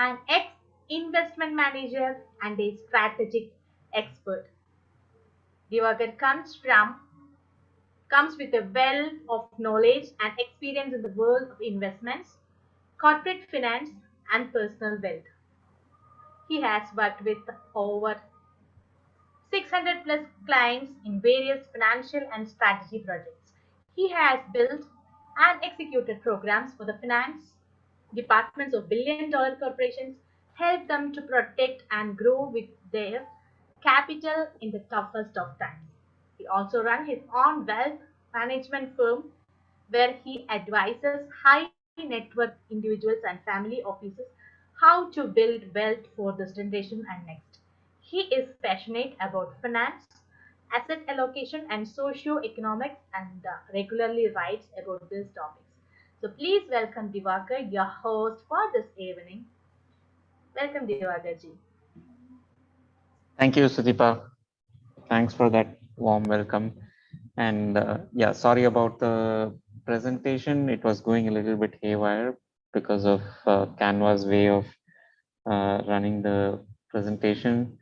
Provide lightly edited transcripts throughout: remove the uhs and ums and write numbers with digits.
an ex-investment manager and a strategic expert. Divakar comes with a wealth of knowledge and experience in the world of investments, corporate finance, and personal wealth. He has worked with over 600 plus clients in various financial and strategy projects. He has built and executed programs for the finance departments of billion-dollar corporations, helped them to protect and grow with their capital in the toughest of times. He also runs his own wealth management firm where he advises high net worth individuals and family offices how to build wealth for this generation and next. He is passionate about finance, asset allocation, and socio-economics and regularly writes about these topics. So please welcome Divakar, your host for this evening. Welcome, Divakar ji. Thank you, Sudeepa. Thanks for that warm welcome. And yeah, sorry about the presentation. It was going a little bit haywire because of Canva's way of running the presentation.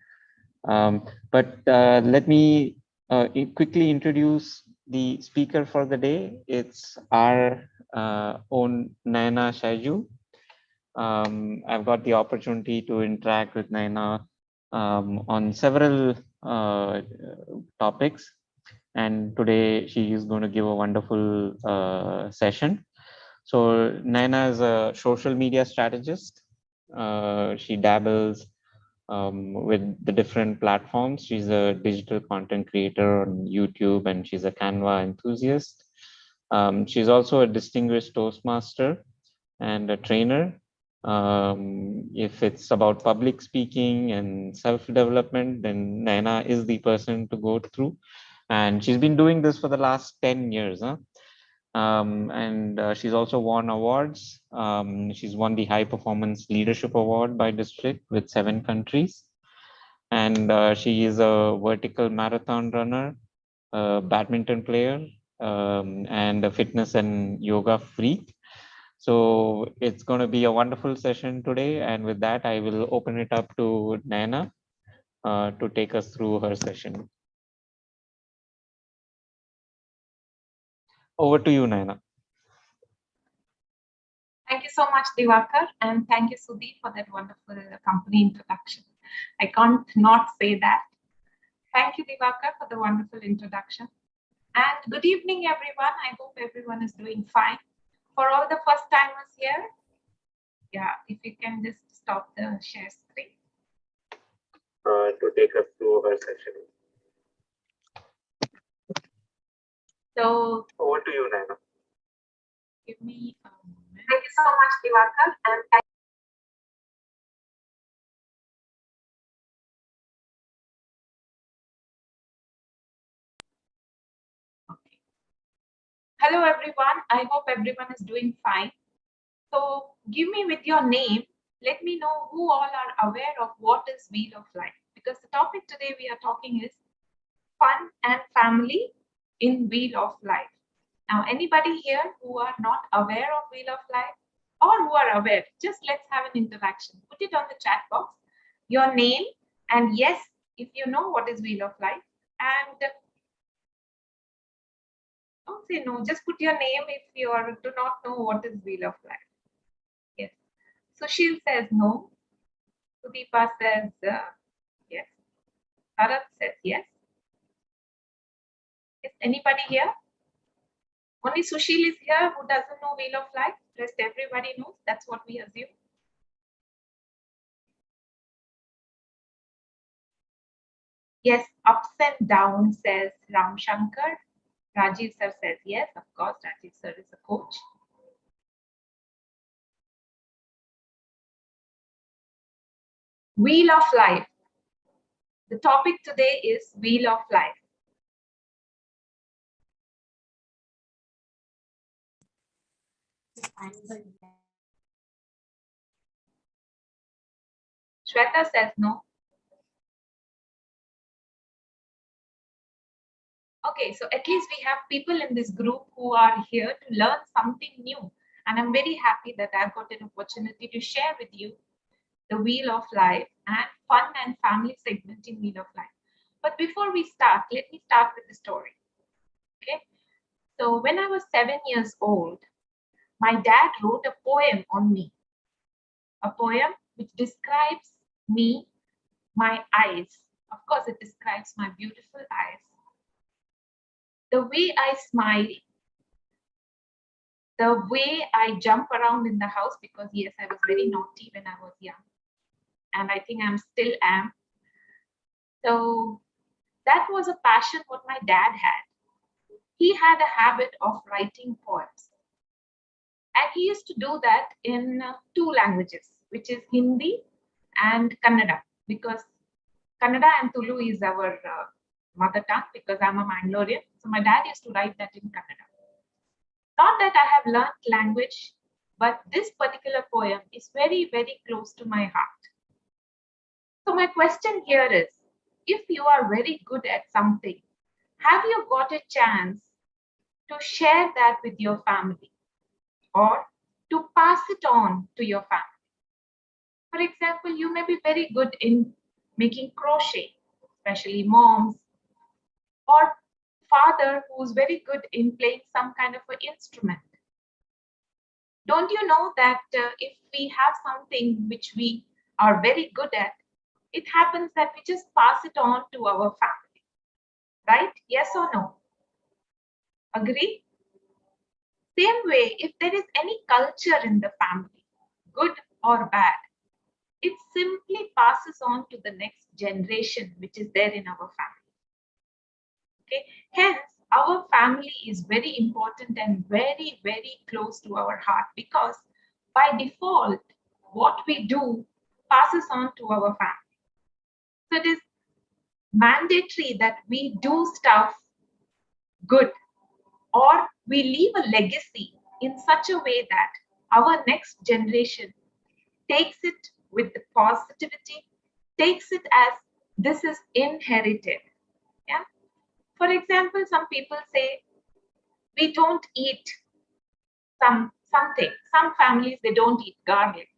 But let me quickly introduce the speaker for the day. It's our own Nayana Shaiju. I've got the opportunity to interact with Nayana on several topics, and today she is going to give a wonderful session. So Nayana is a social media strategist. She dabbles with the different platforms. She's a digital content creator on YouTube, and she's a Canva enthusiast. She's also a distinguished Toastmaster and a trainer. If it's about public speaking and self-development, then Nayana is the person to go through. And she's been doing this for the last 10 years. And she's also won awards. She's won the High Performance Leadership Award by district with 7 countries. And she is a vertical marathon runner, a badminton player, and a fitness and yoga freak. So it's going to be a wonderful session today. And with that, I will open it up to Nayana to take us through her session. Over to you, Nayana. Thank you so much, Divakar, and thank you, Sudeep, for that wonderful company introduction. I can't not say that. Thank you, Divakar, for the wonderful introduction. And good evening, everyone. I hope everyone is doing fine. For all the first timers here, yeah, if you can just stop the share screen. To take us through her session. So over to you, Nayana. Give me a moment. Thank you so much, Divakar. And okay. Hello, everyone. I hope everyone is doing fine. So give me with your name. Let me know who all are aware of what is Wheel of Life. Because the topic today we are talking is fun and family in Wheel of Life. Now, anybody here who are not aware of Wheel of Life or who are aware, just let's have an interaction. Put it on the chat box, your name, and yes, if you know what is Wheel of Life, and don't say no, just put your name if you do not know what is Wheel of Life. Yes. Sushil says no. Sudeepa says yes. Bharat says yes. Is anybody here? Only Sushil is here who doesn't know Wheel of Life. Rest everybody knows. That's what we assume. Yes, ups and downs, says Ram Shankar. Rajiv sir says yes. Of course, Rajiv sir is a coach. Wheel of Life. The topic today is Wheel of Life. Shweta says no. Okay, so at least we have people in this group who are here to learn something new. And I'm very happy that I've got an opportunity to share with you the Wheel of Life, and fun and family segment in Wheel of Life. But before we start, let me start with the story. Okay. So when I was 7 years old, my dad wrote a poem on me, a poem which describes me, my eyes. Of course, it describes my beautiful eyes, the way I smile, the way I jump around in the house, because yes, I was very naughty when I was young, and I think I'm still am. So that was a passion what my dad had. He had a habit of writing poems, and he used to do that in two languages, which is Hindi and Kannada, because Kannada and Tulu is our mother tongue, because I'm a Mangalorean. So my dad used to write that in Kannada. Not that I have learned language, but this particular poem is very, very close to my heart. So my question here is, if you are very good at something, have you got a chance to share that with your family or to pass it on to your family? For example, you may be very good in making crochet, especially moms, or father who's very good in playing some kind of an instrument. Don't you know that if we have something which we are very good at, it happens that we just pass it on to our family, right? Yes or no? Agree? Same way, if there is any culture in the family, good or bad, it simply passes on to the next generation, which is there in our family. Okay. Hence, our family is very important and very, very close to our heart, because by default, what we do passes on to our family. So it is mandatory that we do stuff good, or we leave a legacy in such a way that our next generation takes it with the positivity, takes it as this is inherited. Yeah. For example, some people say we don't eat something. Some families, they don't eat garlic.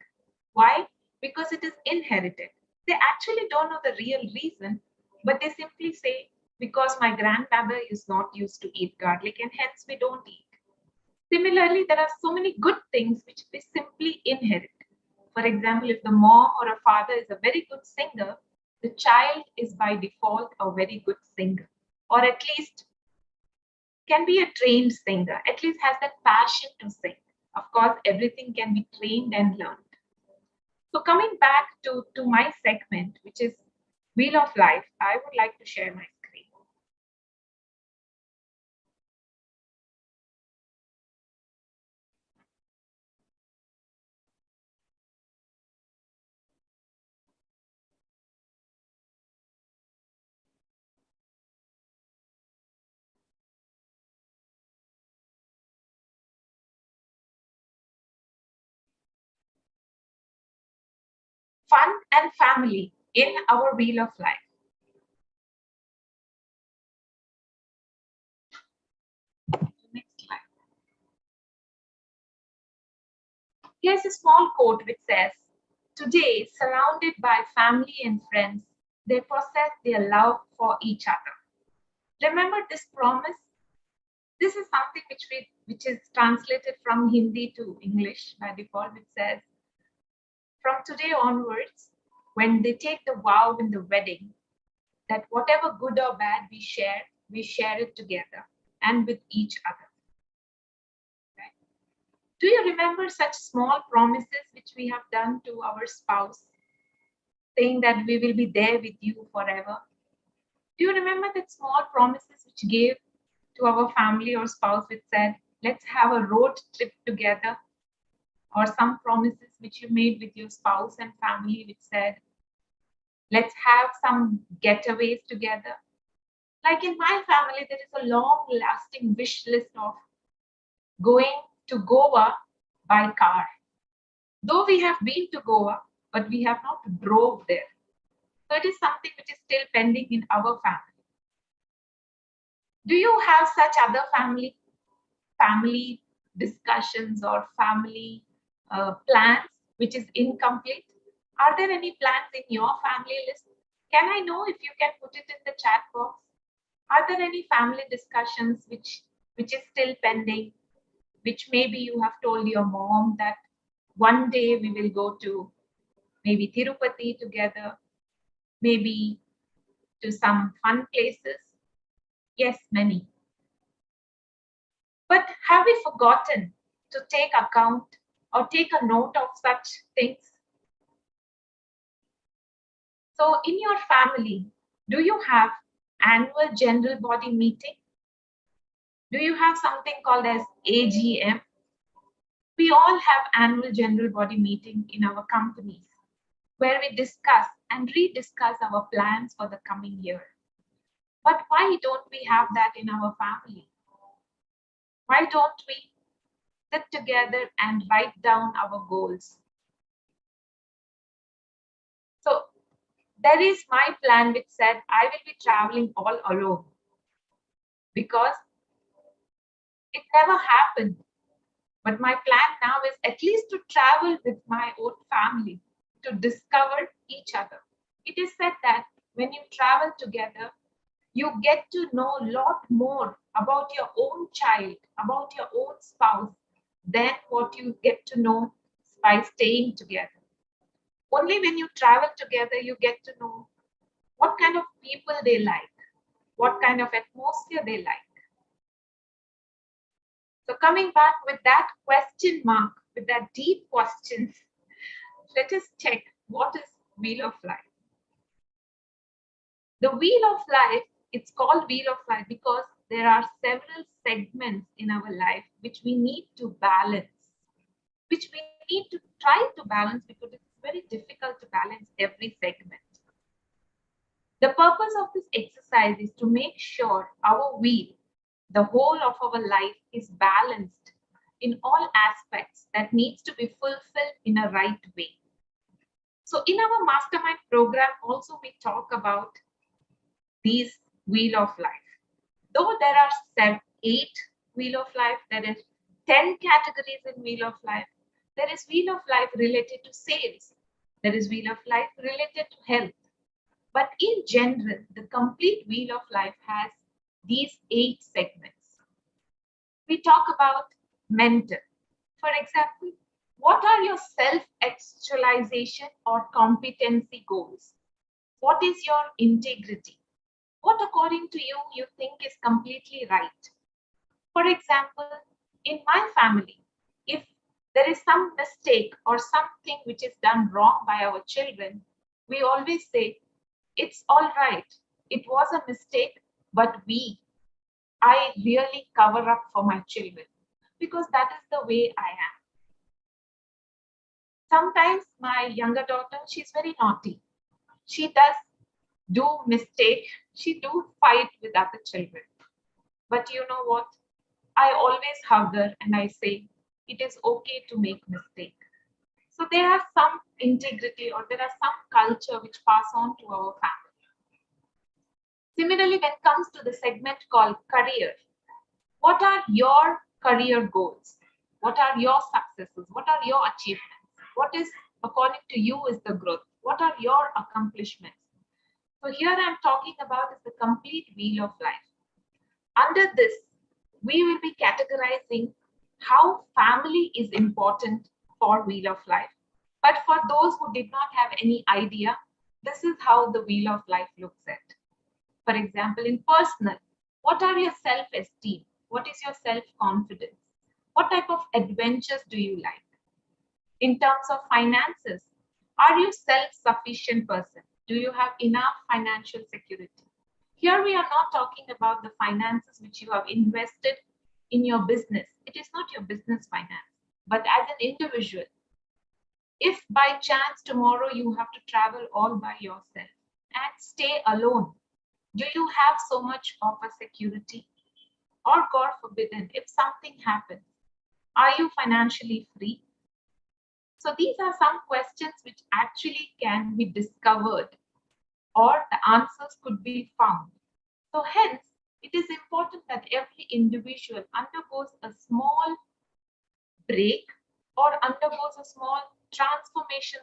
Why? Because it is inherited. They actually don't know the real reason, but they simply say because my grandmother is not used to eat garlic and hence we don't eat. Similarly, there are so many good things which we simply inherit. For example, if the mom or a father is a very good singer, the child is by default a very good singer, or at least can be a trained singer, at least has that passion to sing. Of course, everything can be trained and learned. So coming back to my segment, which is Wheel of Life, I would like to share my screen. Fun and family in our Wheel of Life. Next slide. Here's a small quote which says, "Today, surrounded by family and friends, they possess their love for each other." Remember this promise? This is something which is translated from Hindi to English by default, which says, from today onwards, when they take the vow in the wedding, that whatever good or bad we share it together and with each other. Right? Do you remember such small promises which we have done to our spouse, saying that we will be there with you forever? Do you remember that small promises which gave to our family or spouse which said, let's have a road trip together? Or some promises which you made with your spouse and family which said, let's have some getaways together. Like in my family, there is a long lasting wish list of going to Goa by car. Though we have been to Goa, but we have not drove there. So it is something which is still pending in our family. Do you have such other family discussions or family plans which is incomplete? Are there any plans in your family list? Can I know if you can put it in the chat box? Are there any family discussions which is still pending, which maybe you have told your mom that one day we will go to maybe Tirupati together, maybe to some fun places? Yes, many. But have we forgotten to take account or take a note of such things? So in your family, do you have annual general body meeting? Do you have something called as AGM? We all have annual general body meeting in our companies where we discuss and rediscuss our plans for the coming year. But why don't we have that in our family? Why don't we sit together and write down our goals? So there is my plan which said I will be traveling all alone because it never happened. But my plan now is at least to travel with my own family to discover each other. It is said that when you travel together, you get to know a lot more about your own child, about your own spouse, than what you get to know by staying together. Only when you travel together, you get to know what kind of people they like, what kind of atmosphere they like. So coming back with that question mark, with that deep question, let us check what is Wheel of Life. The Wheel of Life, it's called Wheel of Life because there are several segments in our life which we need to balance, which we need to try to balance because it's very difficult to balance every segment. The purpose of this exercise is to make sure our wheel, the whole of our life, is balanced in all aspects that needs to be fulfilled in a right way. So in our mastermind program, also we talk about these wheel of life. Though there are 8 wheel of life, there is 10 categories in wheel of life. There is wheel of life related to sales. There is wheel of life related to health. But in general, the complete wheel of life has these 8 segments. We talk about mentor. For example, what are your self-actualization or competency goals? What is your integrity? What according to you, you think is completely right? For example, in my family, if there is some mistake or something which is done wrong by our children, we always say, it's all right. It was a mistake, but I really cover up for my children because that is the way I am. Sometimes my younger daughter, she's very naughty. She does do mistake. She do fight with other children. But you know what? I always hug her and I say, it is okay to make mistake. So there are some integrity or there are some culture which pass on to our family. Similarly, when it comes to the segment called career, what are your career goals? What are your successes? What are your achievements? What is, according to you, is the growth? What are your accomplishments? So here I'm talking about is the complete wheel of life. Under this, we will be categorizing how family is important for wheel of life. But for those who did not have any idea, this is how the wheel of life looks at. For example, in personal, what are your self-esteem? What is your self-confidence? What type of adventures do you like? In terms of finances, are you self-sufficient person? Do you have enough financial security? Here we are not talking about the finances which you have invested in your business. It is not your business finance, but as an individual, if by chance tomorrow you have to travel all by yourself and stay alone, do you have so much of a security? Or God forbidden, if something happens, are you financially free? So these are some questions which actually can be discovered or the answers could be found. So hence, it is important that every individual undergoes a small break or undergoes a small transformation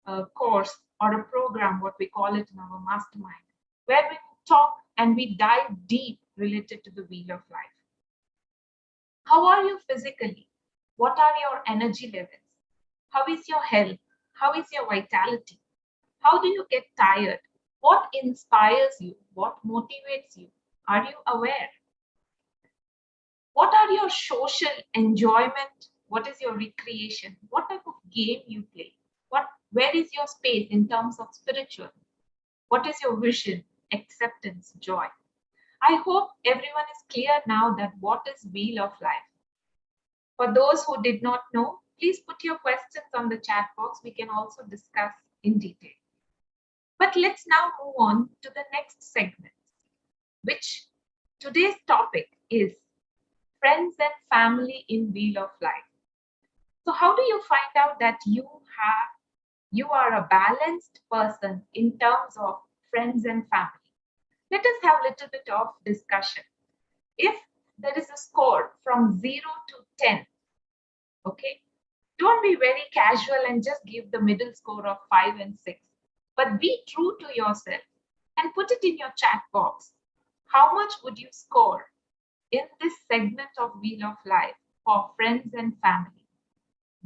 a course or a program, what we call it in our mastermind, where we talk and we dive deep related to the wheel of life. How are you physically? What are your energy levels? How is your health? How is your vitality? How do you get tired? What inspires you? What motivates you? Are you aware? What are your social enjoyment? What is your recreation? What type of game you play? Where is your space in terms of spiritual? What is your vision, acceptance, joy? I hope everyone is clear now that what is wheel of life. For those who did not know, please put your questions on the chat box. We can also discuss in detail. But let's now move on to the next segment, which today's topic is friends and family in wheel of life. So how do you find out that you are a balanced person in terms of friends and family? Let us have a little bit of discussion. If there is a score from 0 to 10, okay, don't be very casual and just give the middle score of 5 and 6, but be true to yourself and put it in your chat box. How much would you score in this segment of wheel of life for friends and family?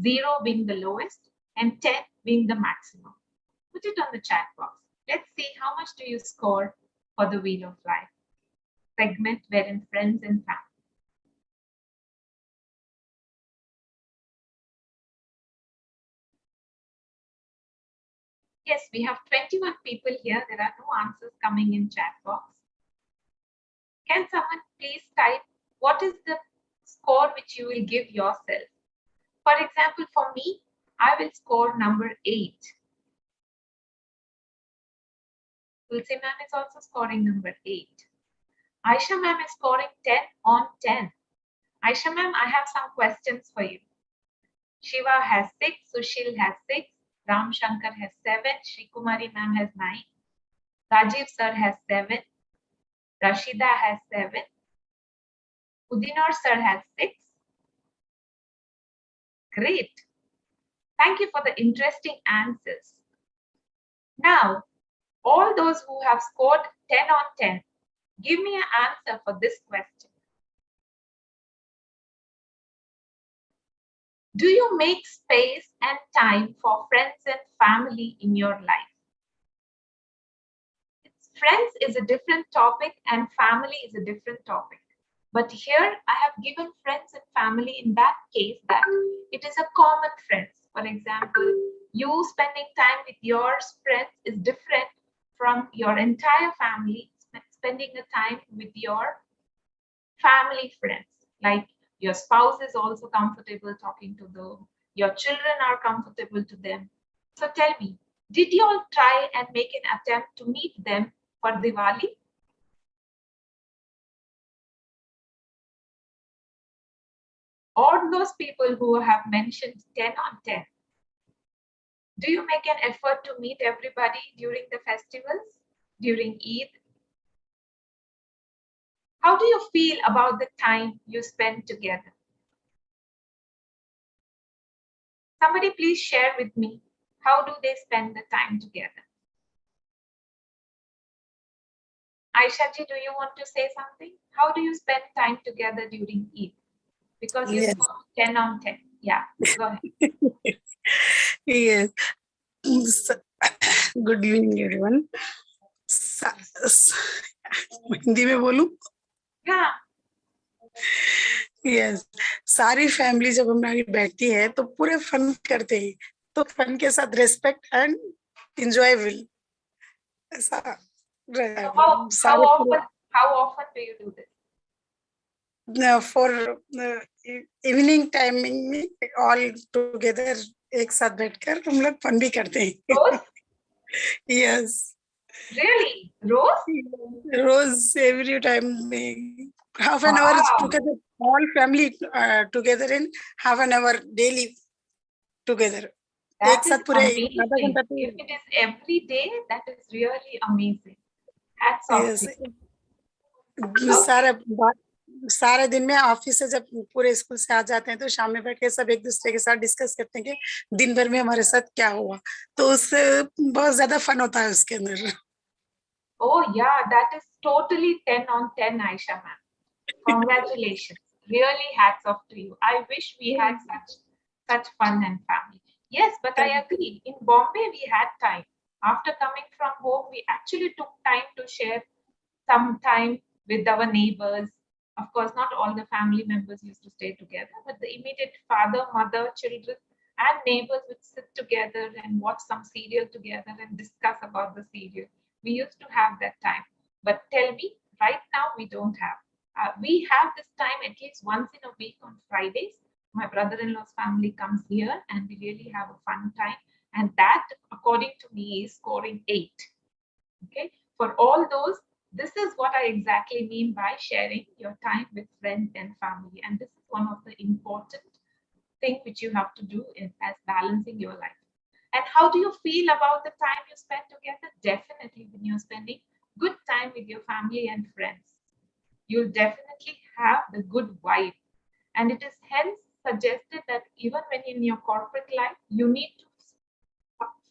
0 being the lowest and 10 being the maximum. Put it on the chat box. Let's see how much do you score for the wheel of life segment wherein friends and family. Yes, we have 21 people here. There are no answers coming in chat box. Can someone please type what is the score which you will give yourself? For example, for me, I will score number 8. Tulsi ma'am is also scoring number 8. Aisha ma'am is scoring 10 on 10. Aisha ma'am, I have some questions for you. Shiva has 6, Sushil has 6, Ram Shankar has 7, Shri Kumari ma'am has 9, Rajiv sir has 7, Rashida has 7, Udinor sir has 6. Great. Thank you for the interesting answers. Now, all those who have scored 10 on 10, give me an answer for this question. Do you make space and time for friends and family in your life? Friends is a different topic and family is a different topic. But here I have given friends and family in that case that it is a common friends. For example, you spending time with your friends is different from your entire family spending a time with your family friends. Like your spouse is also comfortable talking to them. Your children are comfortable to them. So tell me, did you all try and make an attempt to meet them for Diwali? All those people who have mentioned 10 on 10, do you make an effort to meet everybody during the festivals, during Eid? How do you feel about the time you spend together? Somebody please share with me, how do they spend the time together? Aisha ji, do you want to say something? How do you spend time together during Eid? Because you score 10 on 10. Yeah, go ahead. Yes. Good evening, everyone. Hindi में बोलूं? Yeah. Yes, सारी family जब हमारी बैठती है तो पूरे fun करते हैं, तो फन के साथ रेस्पेक्ट एंड एंजॉयबल ऐसा how often do you do this? For evening timing में ऑल टुगेदर एक साथ बैठकर हम लोग फन भी करते हैं. Yes. Really? Rose every time half an hour together, all family together in half an hour daily together. That is amazing. If it is every day, that is really amazing. Hats off. Yes. सारा सारे दिन में office से जब पूरे school से आ जाते हैं तो शाम में बैठ के सब एक दूसरे के साथ डिस्कस करते हैं कि दिन भर में हमारे साथ क्या हुआ, तो उससे बहुत ज्यादा फन होता है उसके अंदर। Oh yeah, that is totally 10 on 10, Aisha ma'am. Congratulations. Really hats off to you. I wish we had such fun and family. Yes, but I agree. In Bombay, we had time. After coming from home, we actually took time to share some time with our neighbors. Of course, not all the family members used to stay together, but the immediate father, mother, children, and neighbors would sit together and watch some serial together and discuss about the serial. We used to have that time. But tell me, right now we don't have. We have this time at least once in a week on Fridays. My brother-in-law's family comes here and we really have a fun time. And that, according to me, is scoring 8. Okay, for all those, this is what I exactly mean by sharing your time with friends and family. And this is one of the important things which you have to do as balancing your life. And how do you feel about the time you spend together? Definitely, when you're spending good time with your family and friends, you'll definitely have the good vibe. And it is hence suggested that even when in your corporate life, you need to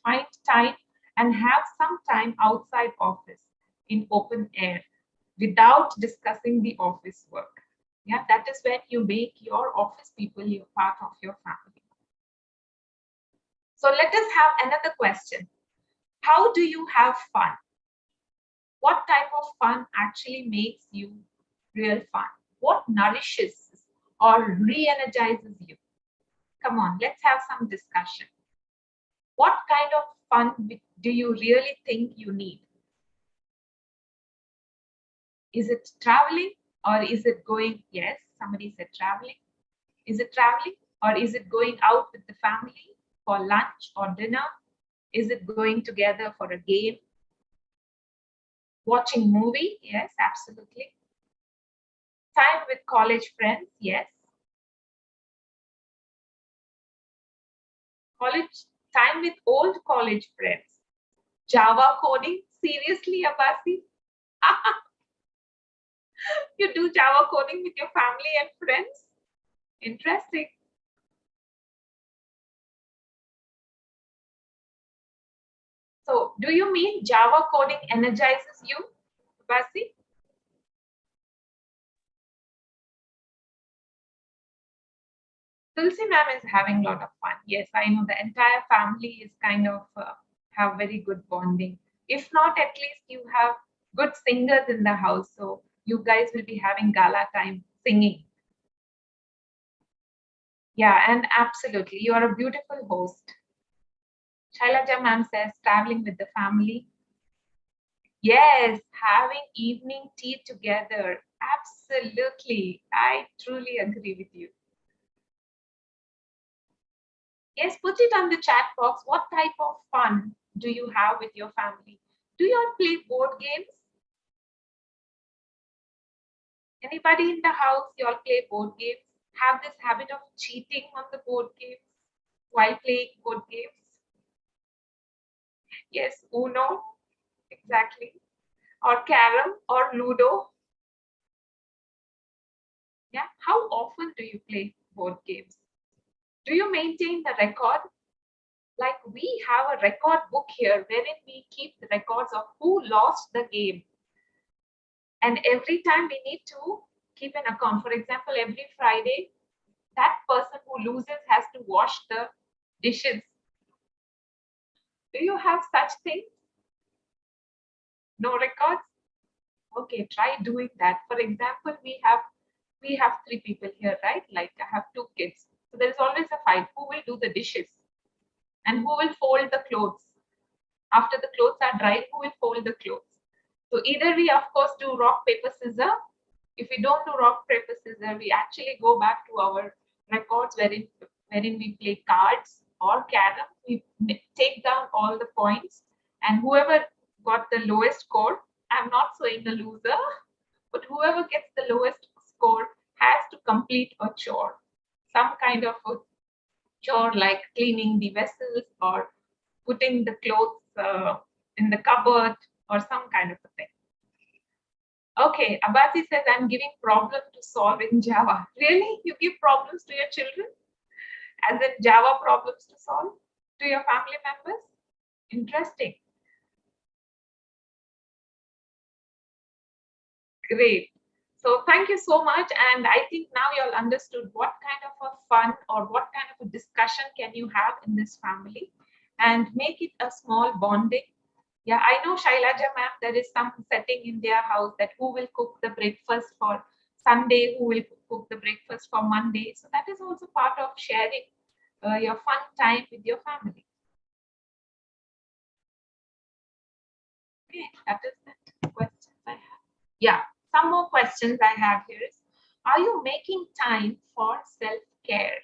find time and have some time outside office in open air without discussing the office work. Yeah, that is when you make your office people your part of your family. So let us have another question. How do you have fun? What type of fun actually makes you real fun? What nourishes or re-energizes you? Come on, let's have some discussion. What kind of fun do you really think you need? Is it traveling or is it going? Yes, somebody said traveling. Is it traveling or is it going out with the family for lunch or dinner? Is it going together for a game? Watching movie? Yes, absolutely. Time with college friends? Yes. College time with old college friends. Java coding? Seriously, Abasi? You do Java coding with your family and friends? Interesting. So, do you mean Java coding energizes you, Basi? Tulsi ma'am is having a lot of fun. Yes, I know the entire family is kind of have very good bonding. If not, at least you have good singers in the house. So you guys will be having gala time singing. Yeah, and absolutely, you are a beautiful host. Shailaja ma'am says traveling with the family. Yes, having evening tea together. Absolutely. I truly agree with you. Yes, put it on the chat box. What type of fun do you have with your family? Do you all play board games? Anybody in the house, you all play board games? Have this habit of cheating on the board games while playing board games? Yes, Uno, exactly. Or Carom or Ludo. Yeah, how often do you play board games? Do you maintain the record? Like we have a record book here wherein we keep the records of who lost the game. And every time we need to keep an account. For example, every Friday, that person who loses has to wash the dishes. Do you have such things? No records? Okay, try doing that. For example, we have 3 people here, right? Like I have 2 kids. So there's always a fight. Who will do the dishes? And who will fold the clothes? After the clothes are dried, who will fold the clothes? So either we, of course, do rock, paper, scissors. If we don't do rock, paper, scissors, we actually go back to our records wherein we play cards or carom. We take down all the points, and whoever got the lowest score, I'm not saying a loser, but whoever gets the lowest score has to complete a chore, some kind of a chore like cleaning the vessels or putting the clothes in the cupboard or some kind of a thing. Okay, Abati says, I'm giving problem to solve in Java. Really? You give problems to your children? As in Java problems to solve to your family members? Interesting. Great. So thank you so much. And I think now you all understood what kind of a fun or what kind of a discussion can you have in this family and make it a small bonding. Yeah, I know Shailaja ma'am, there is some setting in their house that who will cook the breakfast for Sunday, who will cook the breakfast for Monday. So that is also part of sharing your fun time with your family. Okay, that is the questions I have. Yeah, some more questions I have here is, are you making time for self-care?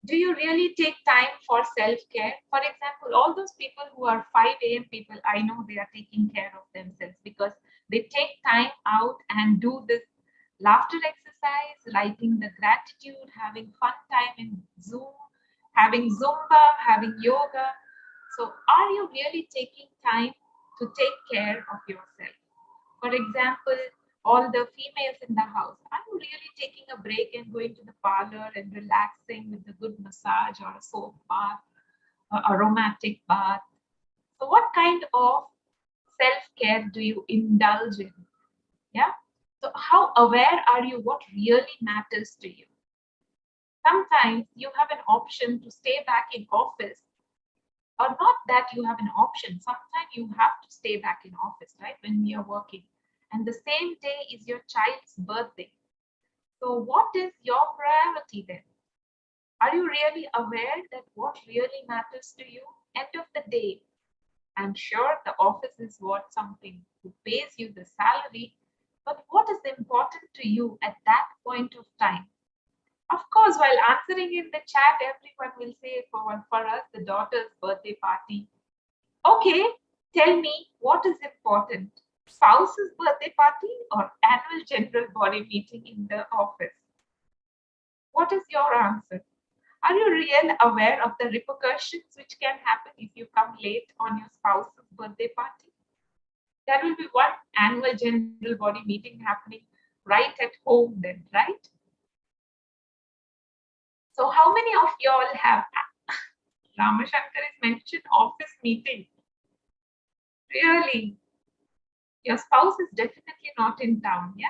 Do you really take time for self-care? For example, all those people who are 5 a.m. people, I know they are taking care of themselves because they take time out and do this laughter exercise, writing the gratitude, having fun time in Zoom, having Zumba, having yoga. So are you really taking time to take care of yourself? For example, all the females in the house, are you really taking a break and going to the parlor and relaxing with a good massage or a soap bath, or aromatic bath? So what kind of self-care do you indulge in? Yeah. So how aware are you what really matters to you? Sometimes you have an option to stay back in office, or not that you have an option. Sometimes you have to stay back in office, right? When you're working. And the same day is your child's birthday. So what is your priority then? Are you really aware that what really matters to you? End of the day, I'm sure the office is what something who pays you the salary, but what is important to you at that point of time? Of course, while answering in the chat, everyone will say for us, the daughter's birthday party. Okay, tell me what is important, spouse's birthday party or annual general body meeting in the office? What is your answer? Are you really aware of the repercussions which can happen if you come late on your spouse's birthday party? There will be one annual general body meeting happening right at home then, right? So how many of y'all have Ramashankar is mentioned office meeting? Really? Your spouse is definitely not in town, yeah?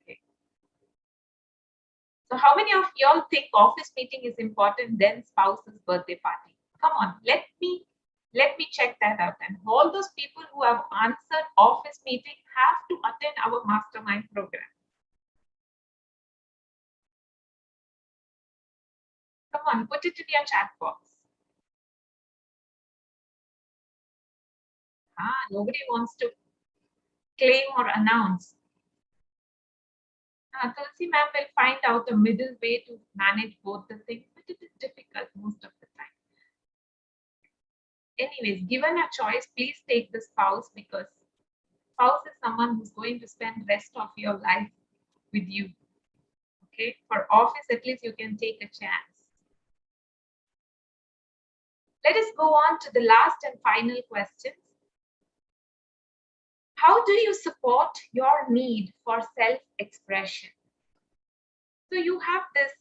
Okay. So how many of y'all think office meeting is important than spouse's birthday party? Come on, let me check that out. And all those people who have answered office meeting have to attend our mastermind program. Come on, put it in your chat box. Nobody wants to claim or announce. Tulsi ma'am will find out a middle way to manage both the things, but it is difficult most of the time. Anyways, given a choice, please take the spouse, because spouse is someone who's going to spend rest of your life with you. Okay, for office, at least you can take a chance. Let us go on to the last and final questions. How do you support your need for self-expression? So you have this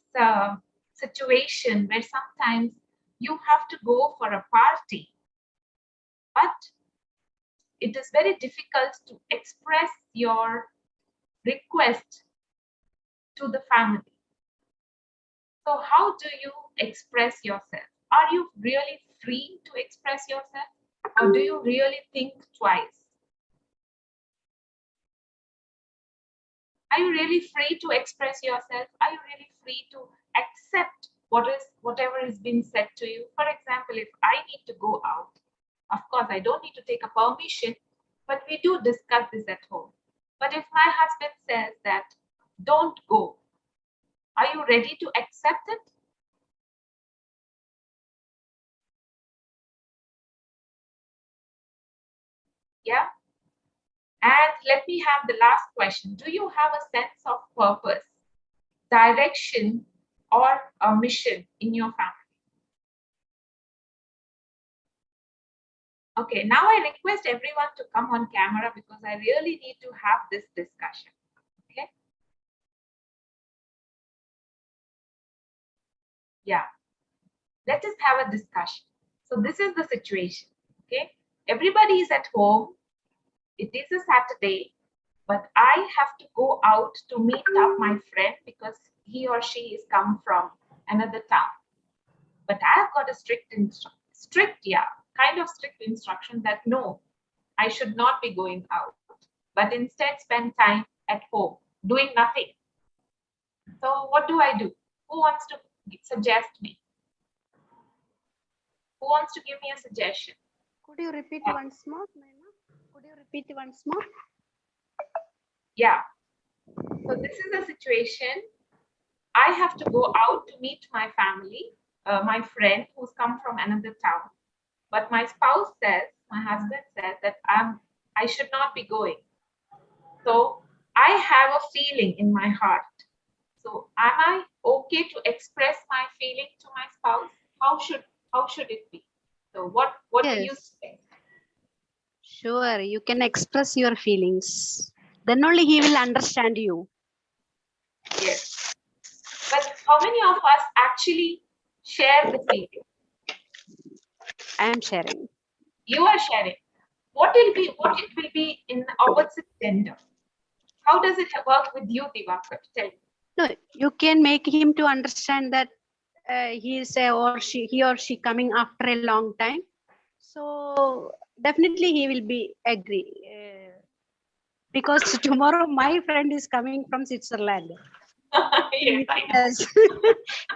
situation where sometimes you have to go for a party, but it is very difficult to express your request to the family. So how do you express yourself? Are you really free to express yourself, or do you really think twice? Are you really free to express yourself? Are you really free to accept whatever is being said to you? For example, if I need to go out, of course, I don't need to take a permission, but we do discuss this at home. But if my husband says that, don't go, are you ready to accept it? Yeah. And let me have the last question. Do you have a sense of purpose, direction, or a mission in your family? Okay, now I request everyone to come on camera because I really need to have this discussion. Okay. Yeah. Let us have a discussion. So this is the situation. Okay. Everybody is at home. It is a Saturday, but I have to go out to meet up my friend because he or she is come from another town. But I've got a strict instruction that no, I should not be going out, but instead spend time at home doing nothing. So what do I do? Who wants to suggest me? Who wants to give me a suggestion? Could you repeat once more, Nayana? Could you repeat once more? Yeah. So this is a situation. I have to go out to meet my family, my friend who's come from another town. But my spouse says, my husband says that I should not be going. So I have a feeling in my heart. So am I okay to express my feeling to my spouse? How should it be? So what do you Yes, think? sure. You can express your feelings. Then only he will understand you. Yes. But how many of us actually share the feeling? I am sharing. You are sharing. What it will be in opposite gender? How does it work with you, Divakar? Tell me. No, you can make him to understand that he is he or she coming after a long time. So definitely he will be agree. Because tomorrow my friend is coming from Switzerland. Yes, I know. Yes.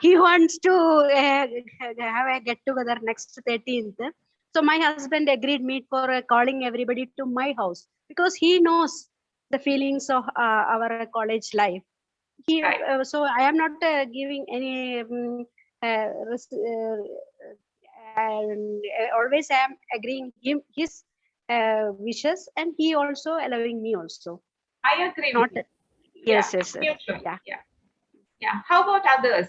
He wants to have a get together next 13th. So my husband agreed me for calling everybody to my house because he knows the feelings of our college life. Right. So I am not giving any and always I am agreeing him his wishes, and he also allowing me also. I agree Not with you. yes, Yeah. yes, Mutual. yeah. Yeah. How about others?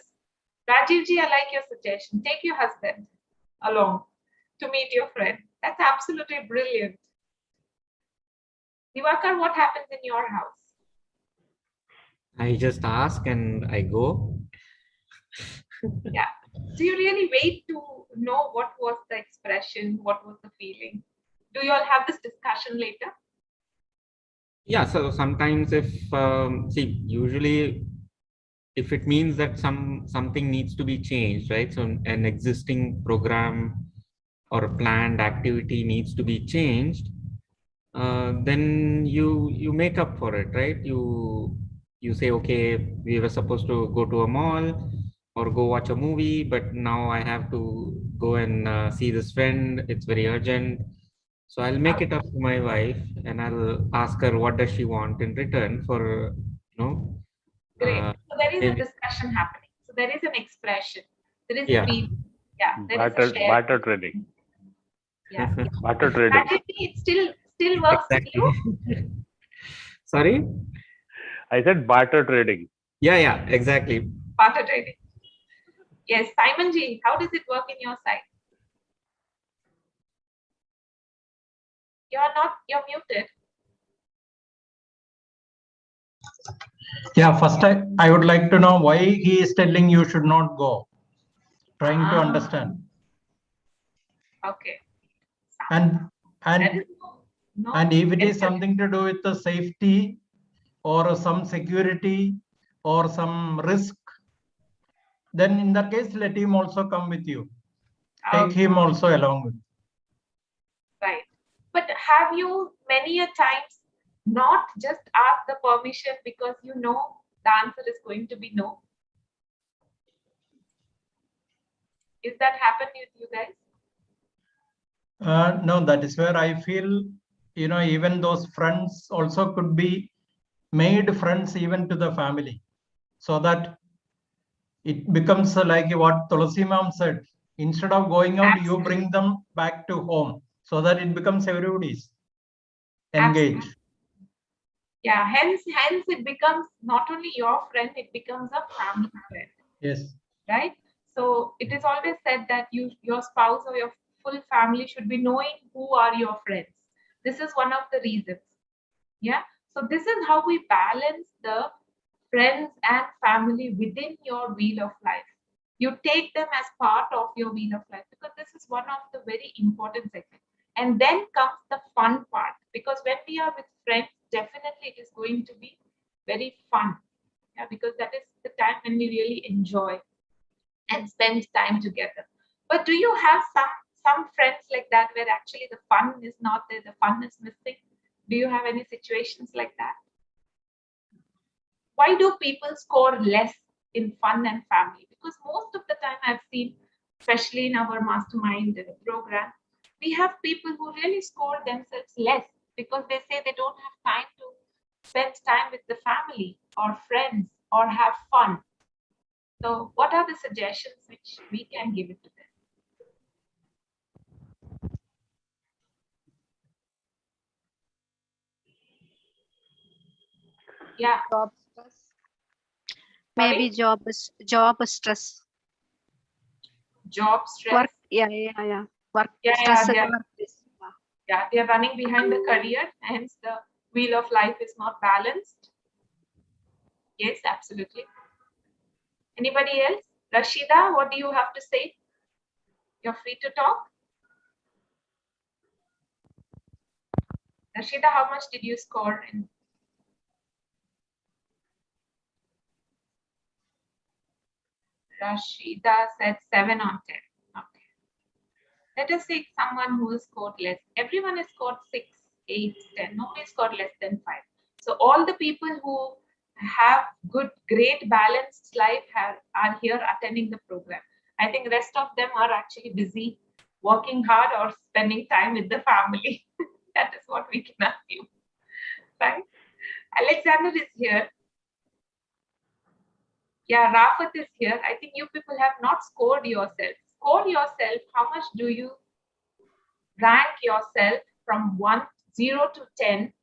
Rajivji, I like your suggestion. Take your husband along to meet your friend. That's absolutely brilliant. Divakar, what happens in your house? I just ask and I go. Yeah. Do you really wait to know what was the expression, what was the feeling? Do you all have this discussion later? Yeah, so sometimes if see, usually if it means that something needs to be changed, right? So an existing program or a planned activity needs to be changed, then you make up for it, right? You say, okay, we were supposed to go to a mall or go watch a movie, but now I have to go and see this friend. It's very urgent. So I'll make it up to my wife and I'll ask her what does she want in return for, you know, Great. So there is a maybe, discussion happening. So there is an expression. There is a yeah. feeling. Yeah. There is a shared. Barter trading. Yeah. Barter trading. Rajivji, it still works with Exactly. you? Sorry? I said barter trading. Yeah, exactly. Barter trading. Yes, Simon Ji, how does it work in your side? You're muted. Yeah, first I would like to know why he is telling you should not go. Trying to understand. Okay. And There is no and if it is yes, something to do with the safety or some security or some risk, then in that case, let him also come with you. Take him also along with. right. But have you many a times not just asked the permission because you know the answer is going to be no? Is that happen with you guys? No, that is where I feel, even those friends also could be made friends even to the family, so that it becomes like what Tulasi Ma'am said. Instead of going out, you bring them back to home, so that it becomes everybody's engaged. Absolutely. Yeah, hence it becomes not only your friend, it becomes a family friend. Yes. Right? So it is always said that your spouse or your full family should be knowing who are your friends. This is one of the reasons. Yeah. So this is how we balance the friends and family within your wheel of life. You take them as part of your wheel of life because this is one of the very important segments. And then comes the fun part, because when we are with friends, definitely it is going to be very fun. Yeah, because that is the time when we really enjoy and spend time together. But do you have some friends like that where actually the fun is not there, the fun is missing? Do you have any situations like that? Why do people score less in fun and family? Because most of the time I've seen, especially in our mastermind program, we have people who really score themselves less because they say they don't have time to spend time with the family or friends or have fun. So what are the suggestions which we can give it to them? Yeah. Job stress. Sorry? Maybe job stress. Job stress. Work. Yeah. Work Yeah, stress yeah, at yeah. workplace. Yeah, they are running behind the career, hence the wheel of life is not balanced. Yes, absolutely. Anybody else? Rashida, what do you have to say? You're free to talk. Rashida, how much did you score in? Rashida said 7 on 10. Okay. Let us take someone who has scored less. Everyone has scored 6, 8, 10. Nobody scored less than 5. So all the people who have great balanced life are here attending the program. I think rest of them are actually busy working hard or spending time with the family. That is what we can assume. Right? Alexander is here. Yeah, Rafat is here. I think you people have not scored yourself. Score yourself. How much do you rank yourself from 0 to 10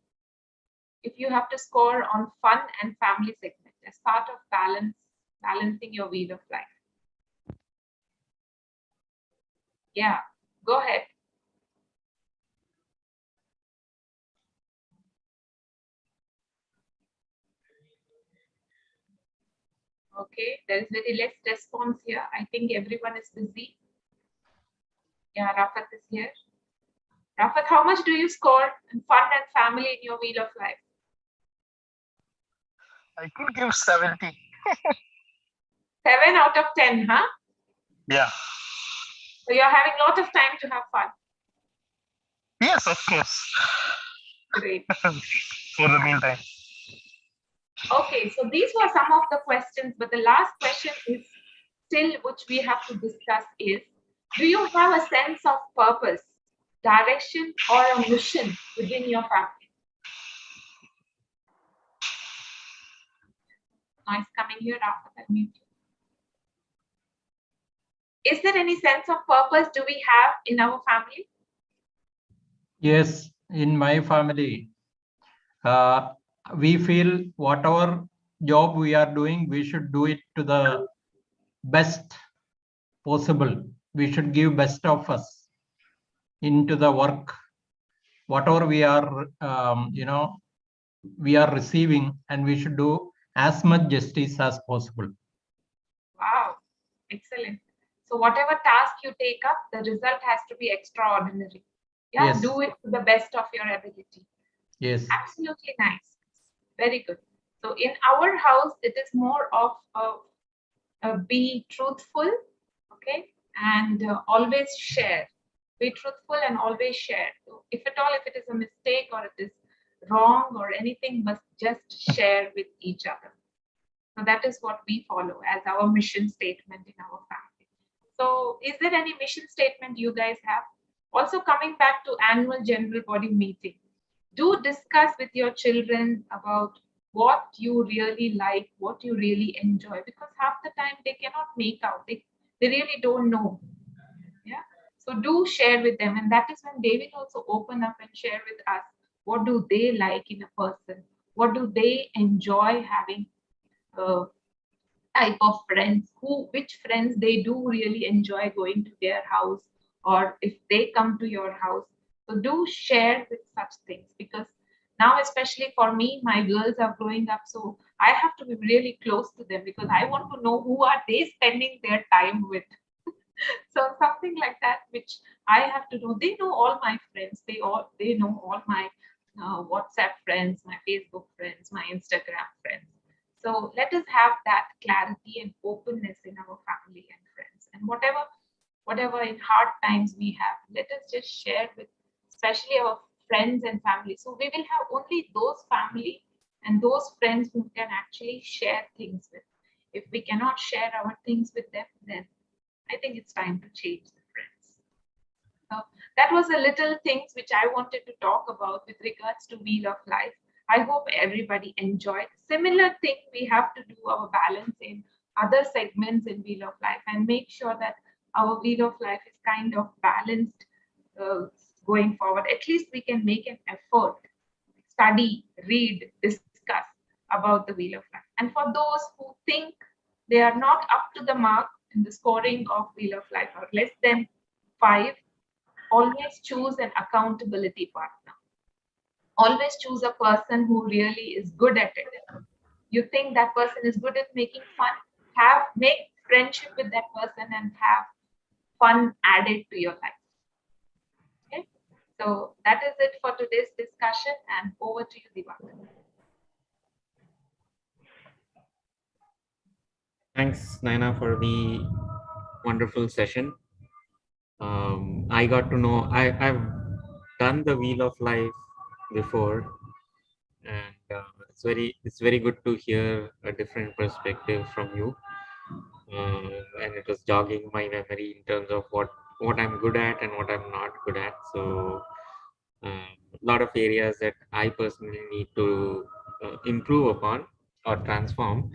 if you have to score on fun and family segment as part of balancing your wheel of life? Yeah, go ahead. Okay, there is very less response here. I think everyone is busy. Yeah, Rafat is here. Rafat, how much do you score in fun and family in your wheel of life? I could give 70. 7 out of 10, huh? Yeah. So you're having a lot of time to have fun. Yes, of course. Great. For the meantime. Okay, so these were some of the questions, but the last question is still which we have to discuss is, do you have a sense of purpose, direction, or a mission within your family? Noise coming here after that mute. Is there any sense of purpose do we have in our family? Yes, in my family, we feel whatever job we are doing, we should do it to the best possible. We should give best of us into the work. Whatever we are, we are receiving, and we should do as much justice as possible. Wow, excellent. So whatever task you take up, the result has to be extraordinary. Yeah, Yes. do it to the best of your ability. Yes. Absolutely nice. Very good. So in our house, it is more of be truthful, okay, and always share. Be truthful and always share. So if at all, if it is a mistake or it is wrong or anything, must just share with each other. So that is what we follow as our mission statement in our family. So is there any mission statement you guys have? Also coming back to annual general body meeting, do discuss with your children about what you really like, what you really enjoy, because half the time they cannot make out, they really don't know. Yeah, so do share with them, and that is when they will also open up and share with us what do they like in a person, what do they enjoy having, type of friends, which friends they do really enjoy going to their house, or if they come to your house. So do share with such things, because now, especially for me, my girls are growing up, so I have to be really close to them because I want to know who are they spending their time with. So something like that, which I have to know. They know all my friends. They know all my WhatsApp friends, my Facebook friends, my Instagram friends. So let us have that clarity and openness in our family and friends. And whatever in hard times we have, let us just share with, especially our friends and family. So we will have only those family and those friends who can actually share things with. If we cannot share our things with them, then I think it's time to change the friends. So that was a little things which I wanted to talk about with regards to Wheel of Life. I hope everybody enjoyed. Similar thing, we have to do our balance in other segments in Wheel of Life and make sure that our Wheel of Life is kind of balanced uh, going forward. At least we can make an effort, study, read, discuss about the Wheel of Life. And for those who think they are not up to the mark in the scoring of Wheel of Life or less than 5, always choose an accountability partner. Always choose a person who really is good at it. You think that person is good at making fun, make friendship with that person and have fun added to your life. Okay, so that is it for today's discussion, and over to you, Divakar. Thanks, Naina, for the wonderful session. I got to know I've done the Wheel of Life before, and it's very good to hear a different perspective from you. And it was jogging my memory in terms of what I'm good at and what I'm not good at. So a lot of areas that I personally need to improve upon or transform.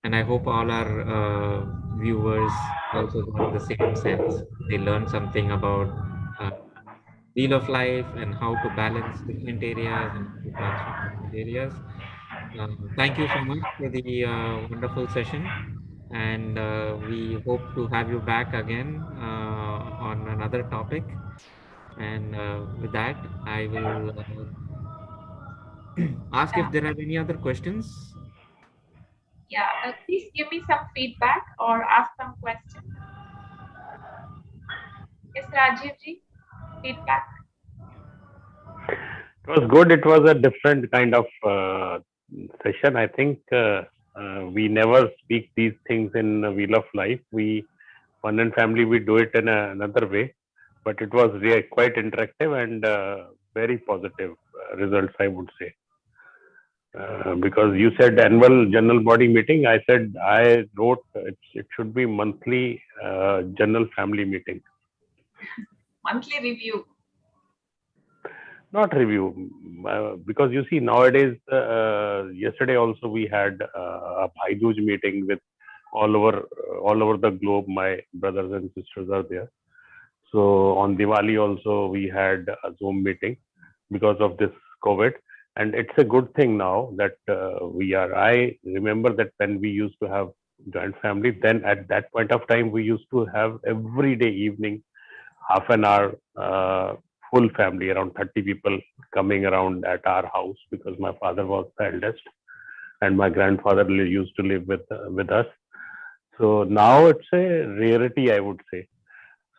And I hope all our viewers also got the same sense. They learned something about uh, wheel of life and how to balance different areas and how to transform different areas. Thank you so much for the wonderful session. And we hope to have you back again on another topic. And with that, I will ask if Yeah, there are any other questions. yeah. Please give me some feedback or ask some questions. Yes, Rajiv ji, feedback. It was good. It was a different kind of session. I think we never speak these things in Wheel of Life. Fun and family, we do it in another way. But it was really quite interactive and very positive results, I would say. Because you said annual general body meeting, I wrote it should be monthly general family meeting. Monthly review. Not review, because you see nowadays. Yesterday also we had a Bhai meeting with all over the globe. My brothers and sisters are there. So on Diwali also we had a Zoom meeting because of this COVID, and it's a good thing now that we are. I remember that when we used to have joint family, then at that point of time we used to have every day evening half an hour, full family, around 30 people coming around at our house, because my father was the eldest and my grandfather used to live with us. So now it's a rarity, I would say.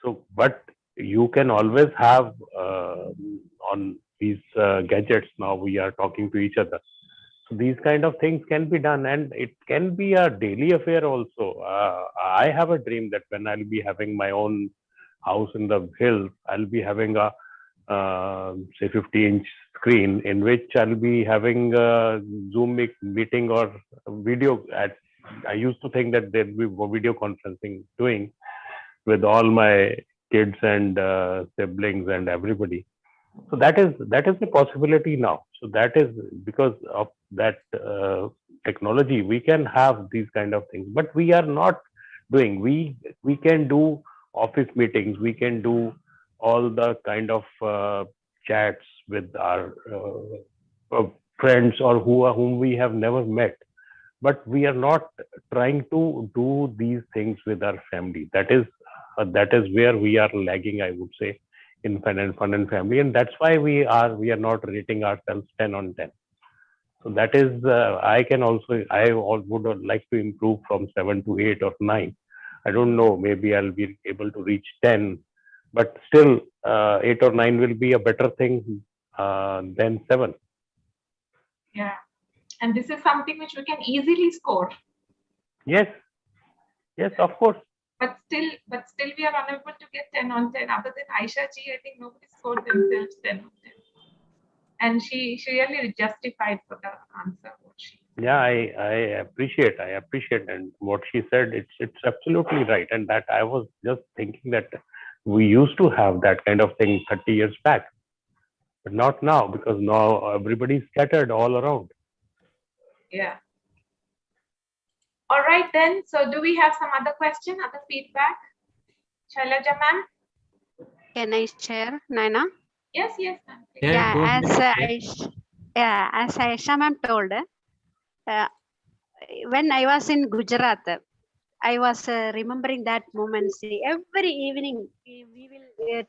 So, but you can always have on these gadgets. Now we are talking to each other. So these kind of things can be done, and it can be a daily affair also. I have a dream that when I'll be having my own house in the hills, I'll be having a say 50-inch screen in which I'll be having a Zoom meeting or video. I used to think that there'd be video conferencing doing with all my kids and siblings and everybody. So that is the possibility now. So that is because of that technology, we can have these kind of things, but we are not doing. We can do office meetings. We can do all the kind of chats with our friends or whom we have never met, but we are not trying to do these things with our family. That is That is where we are lagging, I would say, in fun and family, and that's why we are not rating ourselves 10 on 10. So that is, I would like to improve from 7 to 8 or 9. I don't know, maybe I'll be able to reach 10, but still 8 or 9 will be a better thing than 7. Yeah. And this is something which we can easily score. Yes, of course. But still we are unable to get 10 on 10. Other than Aisha ji, I think nobody scored themselves 10 on 10. And she really justified for the answer. Yeah, I appreciate, and what she said, it's absolutely right. And that I was just thinking that we used to have that kind of thing 30 years back, but not now, because now everybody's scattered all around. Yeah. All right then. So do we have some other question, other feedback? Shailaja ma'am? Can I share, Naina? Yes, ma'am. Yeah, as Aisha ma'am told, when I was in Gujarat, I was remembering that moment. See, every evening we will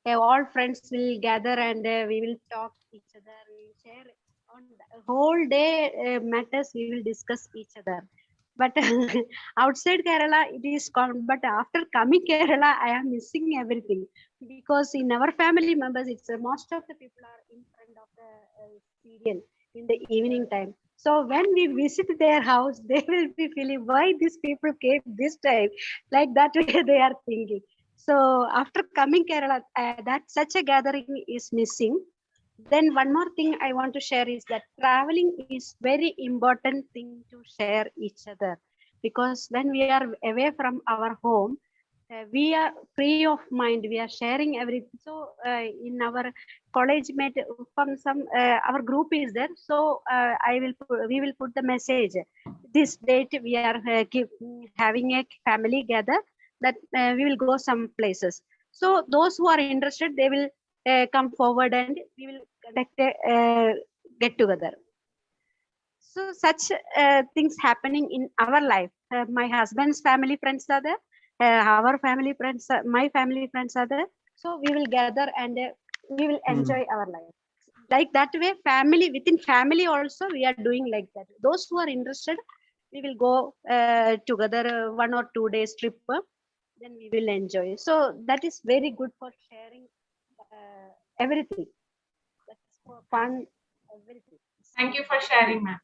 all friends will gather and we will talk each other. We will share on the whole day matters. We will discuss each other. But outside Kerala, it is gone. But after coming Kerala, I am missing everything because in our family members, it's most of the people are in front of the serial in the evening time. So when we visit their house, they will be feeling why these people came this time, like that way they are thinking. So after coming Kerala, that such a gathering is missing. Then one more thing I want to share is that traveling is very important thing to share each other, because when we are away from our home, we are free of mind. We are sharing everything. So in our college mate, from some our group is there. So we will put the message. This date we are having a family gather that we will go some places. So those who are interested, they will come forward and we will conduct a get together. So such things happening in our life. My husband's family friends are there. Our family friends, my family friends are there. So we will gather and we will enjoy our life. Like that way, family within family also we are doing like that. Those who are interested, we will go together 1 or 2 days trip. Then we will enjoy. So that is very good for sharing everything. That's for fun, everything. Thank you for sharing, ma'am.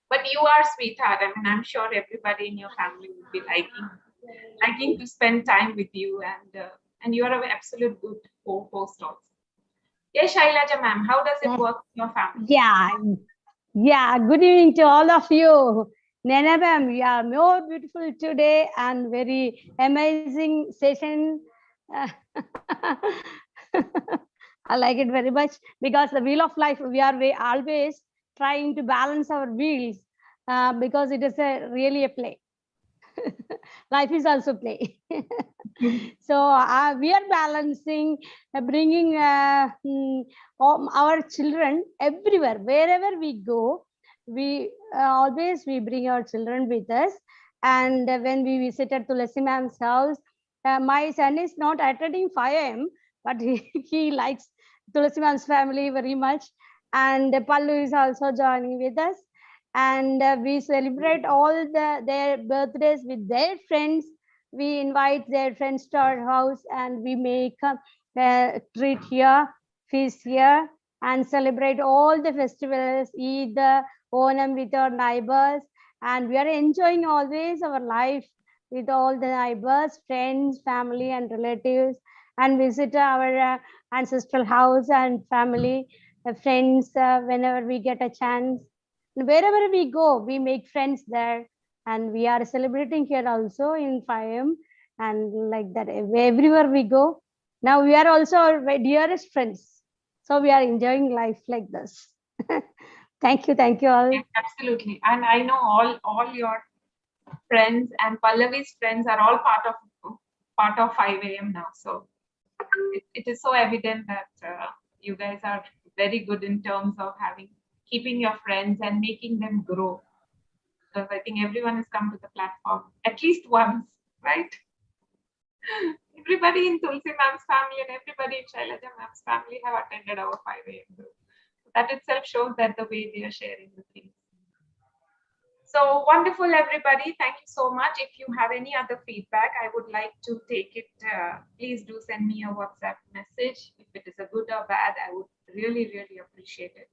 But you are sweetheart. I mean, I'm sure everybody in your family will be liking to spend time with you, and you are an absolute good co-host also. Yes, Shailaja ma'am, how does it work in your family? Yeah. Good evening to all of you. Nayana ma'am, you are more beautiful today and very amazing session. I like it very much because the wheel of life, we are always trying to balance our wheels because it is really a play. Life is also play. So we are balancing, bringing our children everywhere, wherever we go. We always bring our children with us. And when we visited Tulasi ma'am's house, my son is not attending 5 a.m., but he likes Tulasi ma'am's family very much. And Pallu is also joining with us. And we celebrate all their birthdays with their friends. We invite their friends to our house and we make a treat here, feast here, and celebrate all the festivals, Eid, Onam with our neighbors. And we are enjoying always our life with all the neighbors, friends, family, and relatives, and visit our ancestral house and family, friends, whenever we get a chance. Wherever we go, we make friends there, and we are celebrating here also in 5M, and like that everywhere we go. Now we are also our dearest friends, so we are enjoying life like this. Thank you all. Absolutely, and I know all your friends and Pallavi's friends are all part of 5 a.m. now. So it is so evident that you guys are very good in terms of keeping your friends and making them grow. Because I think everyone has come to the platform at least once, right? Everybody in Tulsi ma'am's family and everybody in Shailaja ma'am's family have attended our 5 a.m. group. That itself shows that the way they are sharing the things. So wonderful, everybody. Thank you so much. If you have any other feedback, I would like to take it. Please do send me a WhatsApp message. If it is a good or bad, I would really, really appreciate it.